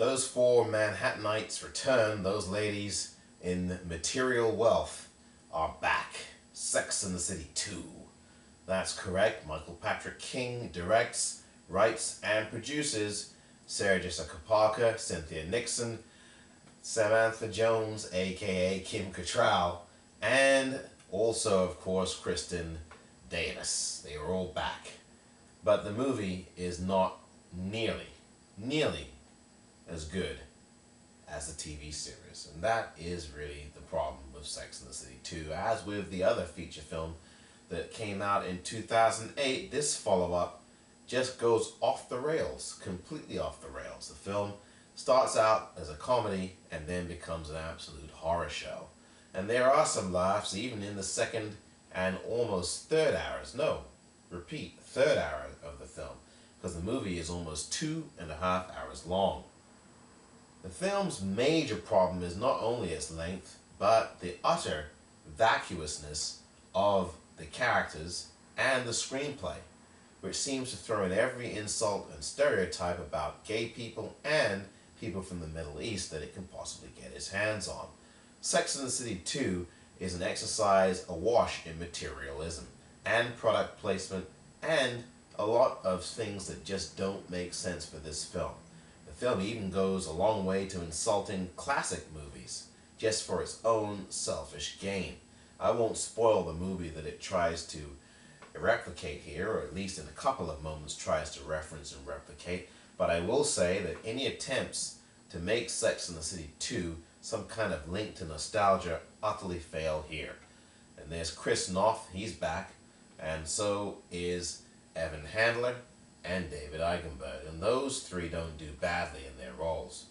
Those four Manhattanites return. Those ladies in material wealth are back. Sex and the City 2. That's correct. Michael Patrick King directs, writes, and produces. Sarah Jessica Parker, Cynthia Nixon, Samantha Jones, aka Kim Cattrall, and also, of course, Kristen Davis. They are all back. But the movie is not nearly as good as the TV series. And that is really the problem with Sex and the City 2. As with the other feature film that came out in 2008, this follow-up just goes off the rails, completely off the rails. The film starts out as a comedy and then becomes an absolute horror show. And there are some laughs even in the second and almost third hours. No, repeat, third hour of the film, because the movie is almost 2.5 hours long. The film's major problem is not only its length, but the utter vacuousness of the characters and the screenplay, which seems to throw in every insult and stereotype about gay people and people from the Middle East that it can possibly get its hands on. Sex and the City 2 is an exercise awash in materialism and product placement and a lot of things that just don't make sense for this film. The film even goes a long way to insulting classic movies just for its own selfish gain. I won't spoil the movie that it tries to replicate here, or at least in a couple of moments tries to reference and replicate, but I will say that any attempts to make Sex and the City 2 some kind of link to nostalgia utterly fail here. And there's Chris Noth, he's back, and so is Evan Handler and David Eigenberg, and those three don't do badly in their roles.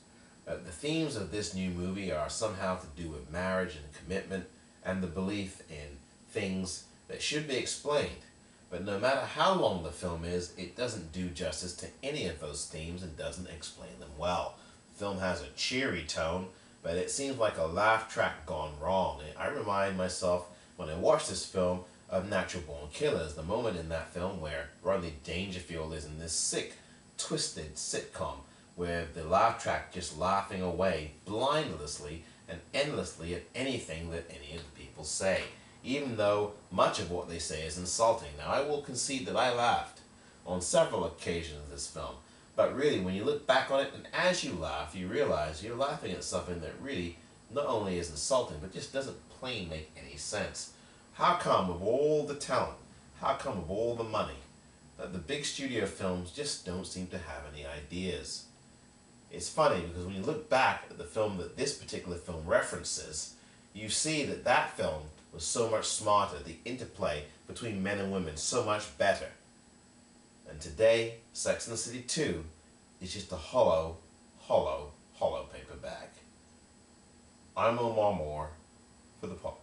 The themes of this new movie are somehow to do with marriage and commitment and the belief in things that should be explained. But no matter how long the film is, it doesn't do justice to any of those themes and doesn't explain them well. The film has a cheery tone, but it seems like a laugh track gone wrong. I remind myself when I watch this film of Natural Born Killers, the moment in that film where Rodney Dangerfield is in this sick, twisted sitcom where the laugh track just laughing away blindlessly and endlessly at anything that any of the people say, even though much of what they say is insulting. Now, I will concede that I laughed on several occasions in this film, but really when you look back on it and as you laugh, you realize you're laughing at something that really not only is insulting, but just doesn't plain make any sense. How come with all the talent, how come with all the money, that the big studio films just don't seem to have any ideas? It's funny because when you look back at the film that this particular film references, you see that that film was so much smarter, the interplay between men and women so much better. And today, Sex and the City 2 is just a hollow paper bag. I'm Omar Moore for the podcast.